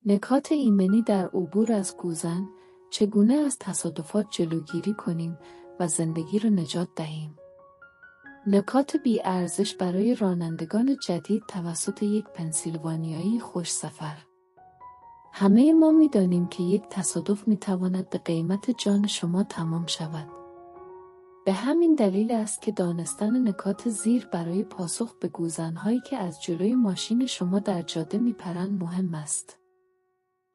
نکات ایمنی در عبور از گوزن: چگونه از تصادفات جلوگیری کنیم و زندگی را نجات دهیم. نکات بی‌ارزش برای رانندگان جدید توسط یک پنسیلوانیایی خوش سفر. همه ما می‌دانیم که یک تصادف می‌تواند به قیمت جان شما تمام شود. به همین دلیل است که دانستن نکات زیر برای پاسخ به گوزن‌هایی که از جلوی ماشین شما در جاده می‌پرند مهم است.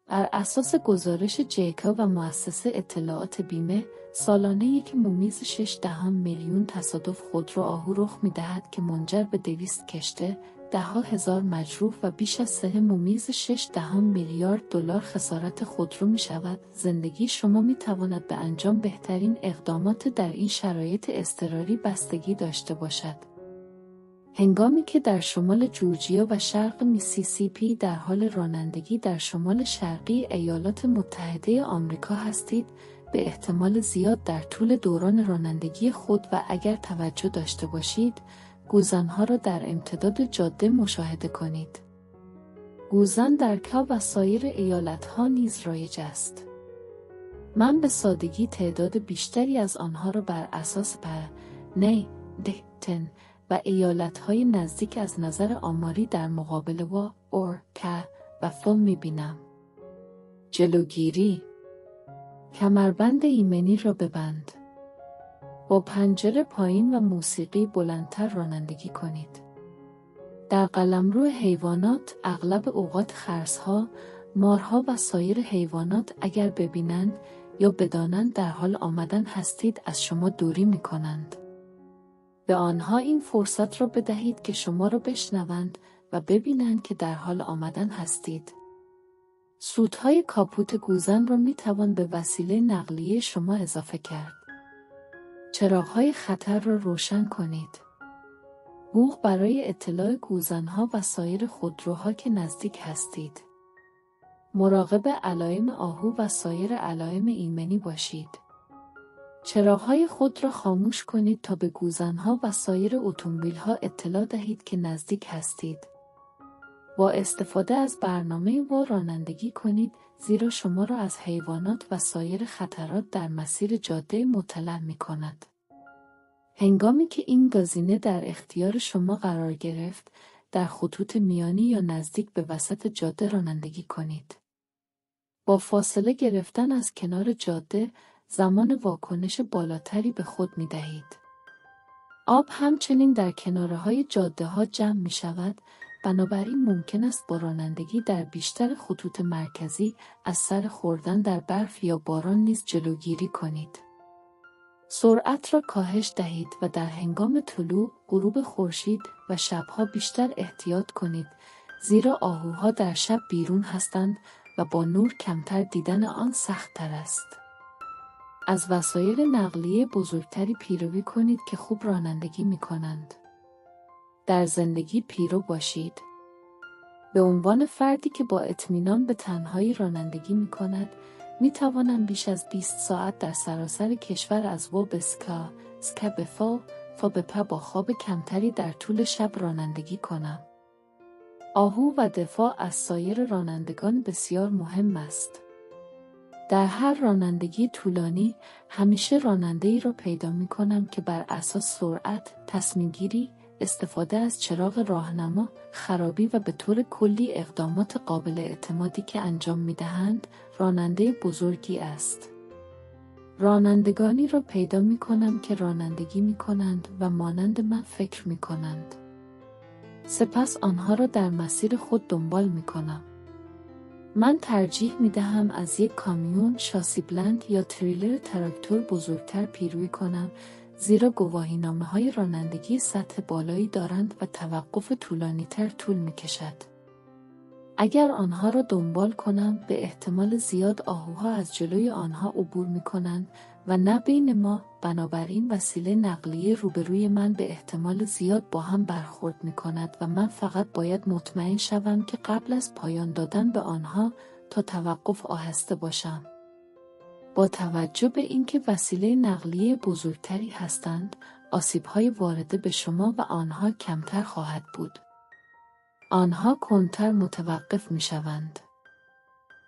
بر اساس گزارش جیکا و مؤسسه اطلاعات بیمه، سالانه 1.6 میلیون تصادف خودرو آهو رخ می‌دهد که منجر به 200 کشته، 10,000 مجروح و بیش از 3.6 میلیارد دلار خسارت خودرو می‌شود. زندگی شما می‌تواند به انجام بهترین اقدامات در این شرایط اضطراری بستگی داشته باشد. هنگامی که در شمال جورجیا و شرق میسیسیپی در حال رانندگی در شمال شرقی ایالات متحده آمریکا هستید، به احتمال زیاد در طول دوران رانندگی خود و اگر توجه داشته باشید، گوزن‌ها را در امتداد جاده مشاهده کنید. گوزن در کا و سایر ایالت‌ها نیز رایج است. من به سادگی تعداد بیشتری از آنها را بر اساس دهتن و ایالت‌های نزدیک از نظر آماری در مقابل وا، که و فل می‌بینم. جلوگیری: کمربند ایمنی را ببند. با پنجره پایین و موسیقی بلندتر رانندگی کنید. در قلمرو حیوانات، اغلب اوقات خرس‌ها، مارها و سایر حیوانات اگر ببینند یا بدانند در حال آمدن هستید از شما دوری می‌کنند. به آنها این فرصت را بدهید که شما را بشنوند و ببینند که در حال آمدن هستید. سوت‌های کاپوت گوزن را می‌توان به وسیله نقلیه شما اضافه کرد. چراغ‌های خطر را روشن کنید. بوق برای اطلاع گوزن‌ها و سایر خودروها که نزدیک هستید. مراقب علائم آهو و سایر علائم ایمنی باشید. چراغ‌های خود را خاموش کنید تا به گوزن‌ها و سایر اتومبیل‌ها اطلاع دهید که نزدیک هستید. با استفاده از برنامه وا رانندگی کنید، زیرا شما را از حیوانات و سایر خطرات در مسیر جاده مطلع می‌کند. هنگامی که این گزینه در اختیار شما قرار گرفت، در خطوط میانی یا نزدیک به وسط جاده رانندگی کنید. با فاصله گرفتن از کنار جاده، زمان واکنش بالاتری به خود می دهید. آب همچنین در کناره‌های جاده‌ها جمع می شود، بنابراین ممکن است با رانندگی در بیشتر خطوط مرکزی از سر خوردن در برف یا باران نیز جلوگیری کنید. سرعت را کاهش دهید و در هنگام طلوع، غروب خورشید و شبها بیشتر احتیاط کنید، زیرا آهوها در شب بیرون هستند و با نور کمتر دیدن آن سخت‌تر است. از وسایل نقلیه بزرگتری پیروی کنید که خوب رانندگی می‌کنند. در زندگی پیرو باشید. به عنوان فردی که با اطمینان به تنهایی رانندگی می‌کند، می‌توانم بیش از 20 ساعت در سراسر کشور از وا به سکا به فا به پا با خواب کمتری در طول شب رانندگی کنم. آهو و دفاع از سایر رانندگان بسیار مهم است. در هر رانندگی طولانی، همیشه راننده‌ای را پیدا می‌کنم که بر اساس سرعت، تصمیم‌گیری، استفاده از چراغ راهنما، خرابی و به طور کلی اقدامات قابل اعتمادی که انجام می‌دهند، راننده بزرگی است. رانندگانی را پیدا می‌کنم که رانندگی می‌کنند و مانند من فکر می‌کنند. سپس آنها را در مسیر خود دنبال می‌کنم. من ترجیح می‌دهم از یک کامیون، شاسی بلند یا تریلر تراکتور بزرگتر پیروی کنم، زیرا گواهینامه‌های رانندگی سطح بالایی دارند و توقف طولانی‌تر طول می‌کشد. اگر آنها را دنبال کنم، به احتمال زیاد آهوها از جلوی آنها عبور می‌کنند و نه بین ما، بنابراین وسیله نقلیه روبروی من به احتمال زیاد با هم برخورد می‌کند و من فقط باید مطمئن شوم که قبل از پایان دادن به آنها تا توقف آهسته باشم. با توجه به اینکه وسیله نقلیه بزرگتری هستند، آسیب‌های وارده به شما و آنها کمتر خواهد بود. آنها کندتر متوقف می‌شوند.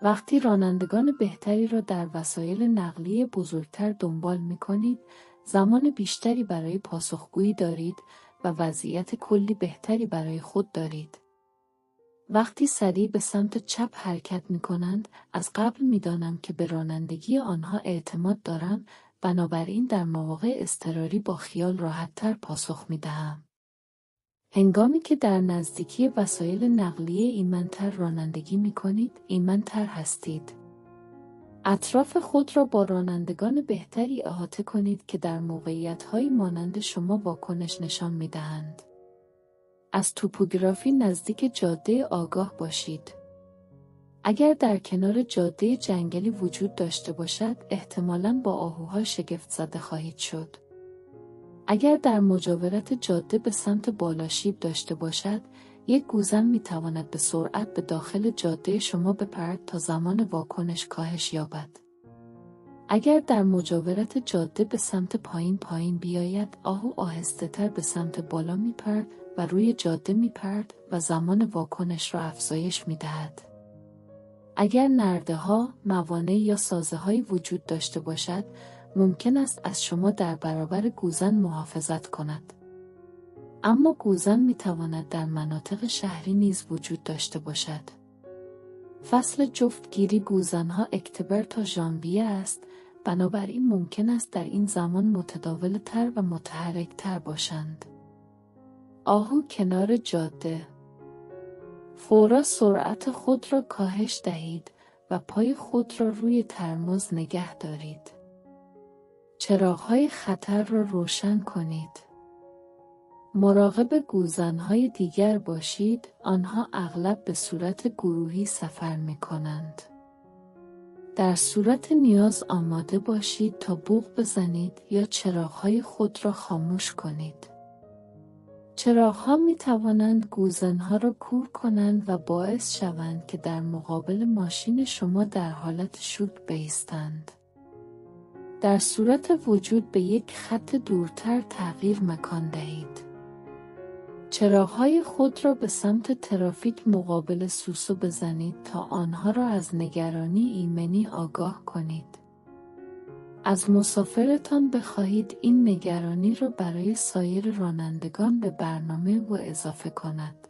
وقتی رانندگان بهتری را در وسایل نقلیه بزرگتر دنبال می‌کنید، زمان بیشتری برای پاسخگویی دارید و وضعیت کلی بهتری برای خود دارید. وقتی سریع به سمت چپ حرکت می‌کنند، از قبل می‌دانم که به رانندگی آنها اعتماد دارم، بنابراین در مواقع اضطراری با خیال راحت‌تر پاسخ می‌دهم. هنگامی که در نزدیکی وسایل نقلیه ایمن‌تر رانندگی می‌کنید، ایمن‌تر هستید. اطراف خود را با رانندگان بهتری احاطه کنید که در موقعیت‌هایی مانند شما واکنش نشان می‌دهند. از توپوگرافی نزدیک جاده آگاه باشید. اگر در کنار جاده جنگلی وجود داشته باشد، احتمالاً با آهوها شگفت زده خواهید شد. اگر در مجاورت جاده به سمت بالا شیب داشته باشد، یک گوزن میتواند به سرعت به داخل جاده شما بپرد تا زمان واکنش کاهش یابد. اگر در مجاورت جاده به سمت پایین بیاید، آهو آهسته‌تر به سمت بالا میپرد و روی جاده میپرد و زمان واکنش را افزایش میدهد. اگر نرده‌ها، موانع یا سازه‌هایی وجود داشته باشد، ممکن است از شما در برابر گوزن محافظت کند. اما گوزن میتواند در مناطق شهری نیز وجود داشته باشد. فصل جفتگیری گوزنها اکتبر تا ژانویه است، بنابراین ممکن است در این زمان متداول‌تر و متحرک‌تر باشند. آهو کنار جاده. فورا سرعت خود را کاهش دهید و پای خود را روی ترمز نگه دارید. چراغ‌های خطر را روشن کنید. مراقب گوزن‌های دیگر باشید، آنها اغلب به صورت گروهی سفر می‌کنند. در صورت نیاز آماده باشید تا بوق بزنید یا چراغ‌های خود را خاموش کنید. چراغ‌ها می‌توانند گوزن‌ها را کور کنند و باعث شوند که در مقابل ماشین شما در حالت شوک بایستند. در صورت وجود به یک خط دورتر تغییر مکان دهید. چراغ‌های خود را به سمت ترافیک مقابل سوسو بزنید تا آنها را از نگرانی ایمنی آگاه کنید. از مسافرتان بخواهید این نگرانی را برای سایر رانندگان به برنامه و اضافه کند.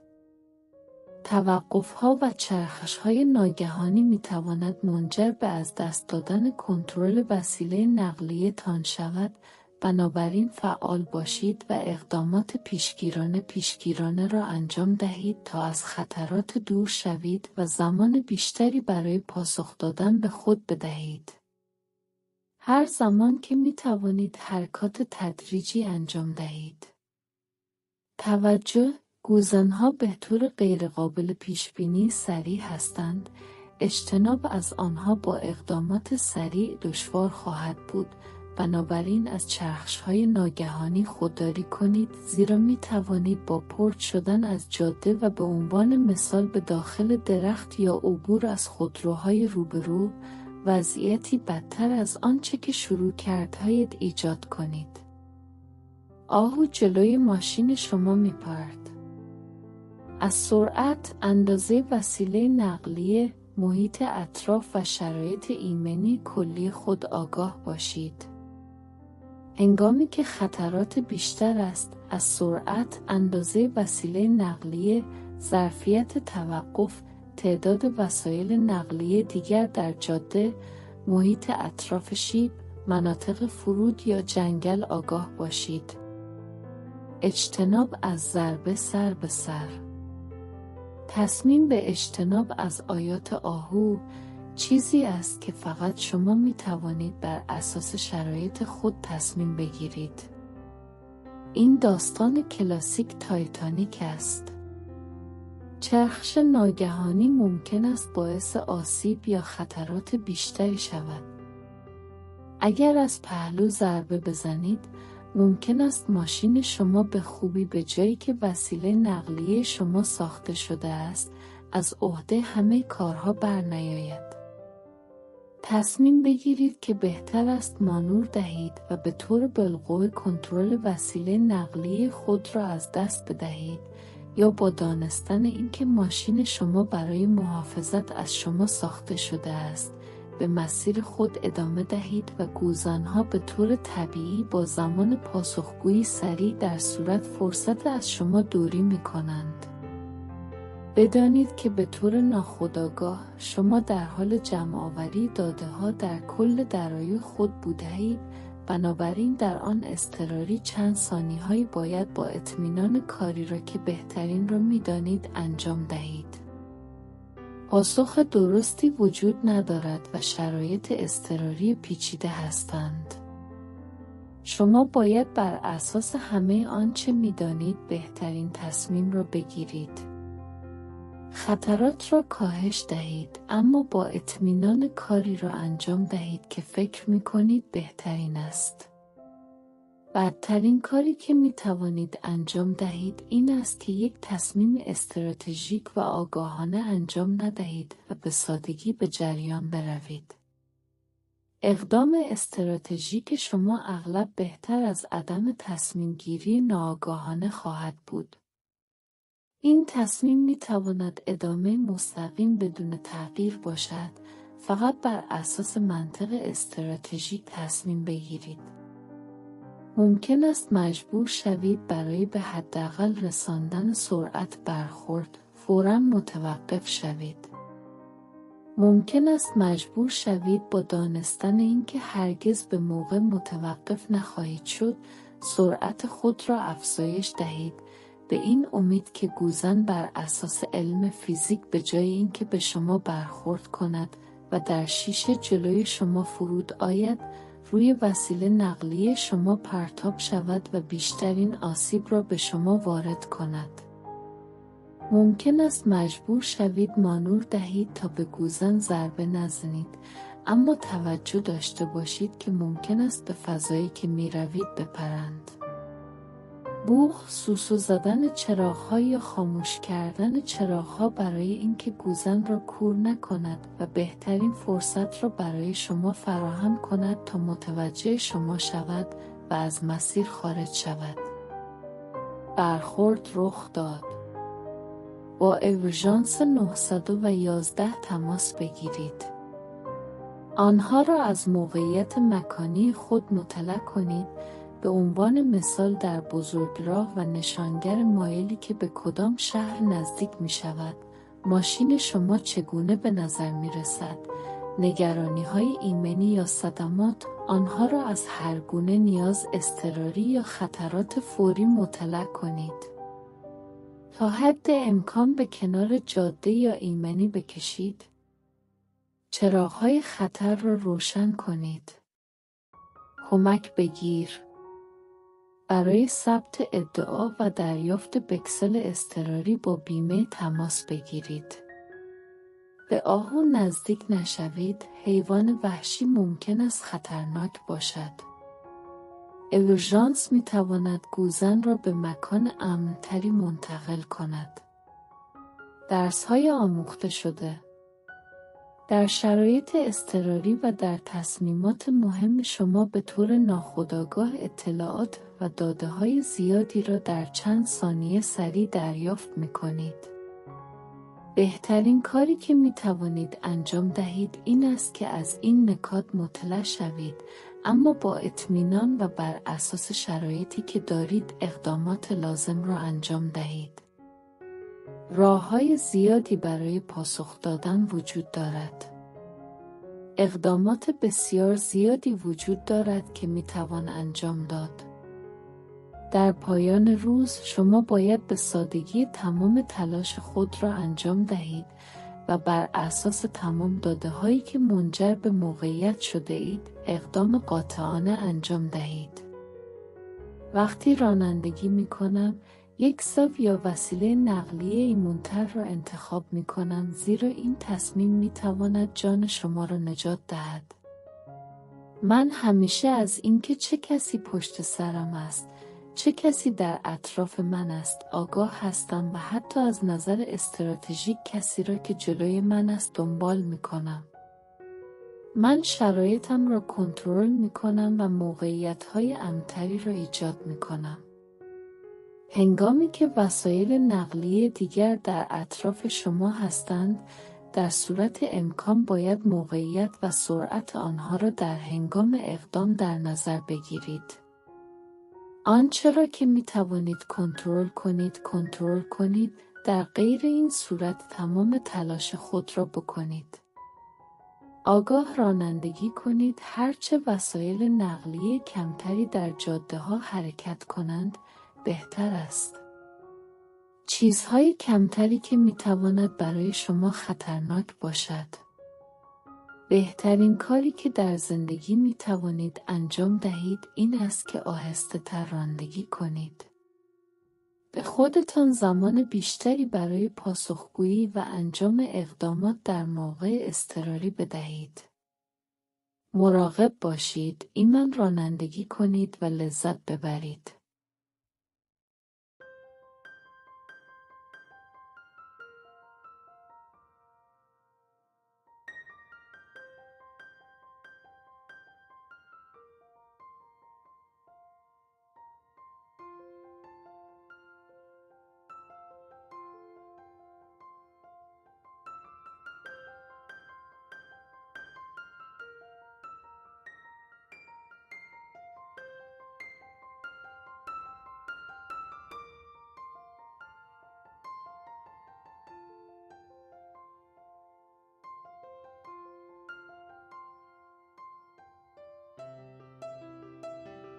توقف‌ها و چرخش‌های ناگهانی می‌تواند منجر به از دست دادن کنترل وسیله نقلیه تان شود، بنابراین فعال باشید و اقدامات پیشگیرانه را انجام دهید تا از خطرات دور شوید و زمان بیشتری برای پاسخ دادن به خود بدهید. هر زمان که می توانید حرکات تدریجی انجام دهید. توجه: گوزن‌ها به طور غیرقابل پیشبینی سریع هستند. اجتناب از آنها با اقدامات سریع دشوار خواهد بود. بنابراین از چرخش‌های ناگهانی خودداری کنید، زیرا می توانید با پرت شدن از جاده و به عنوان مثال به داخل درخت یا عبور از خودروهای روبرو، وضعیتی بدتر از آنچه که شروع کردهاید ایجاد کنید. آهو جلوی ماشین شما میپرد. از سرعت، اندازه وسیله نقلیه، محیط اطراف و شرایط ایمنی کلی خود آگاه باشید. هنگامی که خطرات بیشتر است، از سرعت، اندازه وسیله نقلیه، ظرفیت توقف، تعداد وسایل نقلیه دیگر در جاده، محیط اطراف شیب، مناطق فرود یا جنگل آگاه باشید. اجتناب از ضربه سر به سر. تصمیم به اجتناب از آیات آهو چیزی است که فقط شما می توانید بر اساس شرایط خود تصمیم بگیرید. این داستان کلاسیک تایتانیک است. چرخش ناگهانی ممکن است باعث آسیب یا خطرات بیشتری شود. اگر از پهلو ضربه بزنید، ممکن است ماشین شما به خوبی به جایی که وسیله نقلیه شما ساخته شده است، از عهده همه کارها برنیاید. تصمیم بگیرید که بهتر است مانور دهید و به طور بالقوه کنترل وسیله نقلیه خود را از دست بدهید یا با دانستن اینکه ماشین شما برای محافظت از شما ساخته شده است، به مسیر خود ادامه دهید و گوزنها به طور طبیعی با زمان پاسخگویی سریع در صورت فرصت از شما دوری می کنند. بدانید که به طور ناخودآگاه شما در حال جمع‌آوری داده‌ها در کل درای خود بوده‌اید، بنابراین در آن اضطراری چند ثانیه‌هایی باید با اطمینان کاری را که بهترین را می‌دانید انجام دهید. پاسخ درستی وجود ندارد و شرایط اضطراری پیچیده هستند. شما باید بر اساس همه آنچه می‌دانید بهترین تصمیم را بگیرید. خطرات را کاهش دهید، اما با اطمینان کاری را انجام دهید که فکر می‌کنید بهترین است. بدترین کاری که می‌توانید انجام دهید این است که یک تصمیم استراتژیک و آگاهانه انجام ندهید و به سادگی به جریان بروید. اقدام استراتژیک شما اغلب بهتر از عدم تصمیم گیری ناآگاهانه خواهد بود. این تصمیم می‌تواند ادامه مستقیم بدون تغییر باشد، فقط بر اساس منطق استراتژیک تصمیم بگیرید. ممکن است مجبور شوید برای به حداقل رساندن سرعت برخورد فوراً متوقف شوید. ممکن است مجبور شوید با دانستن اینکه هرگز به موقع متوقف نخواهید شد، سرعت خود را افزایش دهید، به این امید که گوزن بر اساس علم فیزیک به جای اینکه به شما برخورد کند و در شیشه جلوی شما فرود آید، روی وسیله نقلیه شما پرتاب شود و بیشترین آسیب را به شما وارد کند. ممکن است مجبور شوید مانور دهید تا به گوزن ضربه نزنید، اما توجه داشته باشید که ممکن است به فضایی که می روید بپرند. بوق، سوسو زدن چراغ‌ها یا خاموش کردن چراغ‌ها برای اینکه گوزن را کور نکند و بهترین فرصت را برای شما فراهم کند تا متوجه شما شود و از مسیر خارج شود. برخورد رخ داد. با اورژانس 911 تماس بگیرید. آنها را از موقعیت مکانی خود مطلع کنید، به عنوان مثال در بزرگراه و نشانگر مایلی که به کدام شهر نزدیک می شود، ماشین شما چگونه به نظر می رسد، نگرانی‌های ایمنی یا صدمات، آنها را از هر گونه نیاز اضطراری یا خطرات فوری مطلع کنید. تا حد امکان به کنار جاده یا ایمنی بکشید. چراغ‌های خطر را روشن کنید. کمک بگیر. برای ثبت ادعا و دریافت بکسل اضطراری با بیمه تماس بگیرید. به آهو نزدیک نشوید، حیوان وحشی ممکن است خطرناک باشد. اورژانس می تواند گوزن را به مکان امن‌تری منتقل کند. درس‌های آموخته شده. در شرایط اضطراری و در تصمیمات مهم شما به طور ناخودآگاه اطلاعات و داده‌های زیادی را در چند ثانیه سریع دریافت می‌کنید. بهترین کاری که می‌توانید انجام دهید این است که از این نکات مطلع شوید، اما با اطمینان و بر اساس شرایطی که دارید اقدامات لازم را انجام دهید. راه‌های زیادی برای پاسخ دادن وجود دارد. اقدامات بسیار زیادی وجود دارد که میتوان انجام داد. در پایان روز شما باید به سادگی تمام تلاش خود را انجام دهید و بر اساس تمام داده‌هایی که منجر به موقعیت شده اید اقدام قاطعانه انجام دهید. وقتی رانندگی می‌کنم یک ساو یا وسیله نقلیه ایمن‌تر را انتخاب می‌کنم، زیرا این تصمیم می‌تواند جان شما را نجات دهد. من همیشه از اینکه چه کسی پشت سرم است، چه کسی در اطراف من است آگاه هستم و حتی از نظر استراتژیک کسی را که جلوی من است دنبال می‌کنم. من شرایطم را کنترل می‌کنم و موقعیت‌های امن‌تری را ایجاد می‌کنم. هنگامی که وسایل نقلیه دیگر در اطراف شما هستند، در صورت امکان باید موقعیت و سرعت آنها را در هنگام اقدام در نظر بگیرید. آنچه را که می توانید کنترل کنید، در غیر این صورت تمام تلاش خود را بکنید. آگاه رانندگی کنید. هرچه وسایل نقلیه کمتری در جاده‌ها حرکت کنند، بهتر است. چیزهای کمتری که میتواند برای شما خطرناک باشد. بهترین کاری که در زندگی میتوانید انجام دهید این است که آهسته تر رانندگی کنید. به خودتان زمان بیشتری برای پاسخگویی و انجام اقدامات در موقع اضطراری بدهید. مراقب باشید، ایمن رانندگی کنید و لذت ببرید.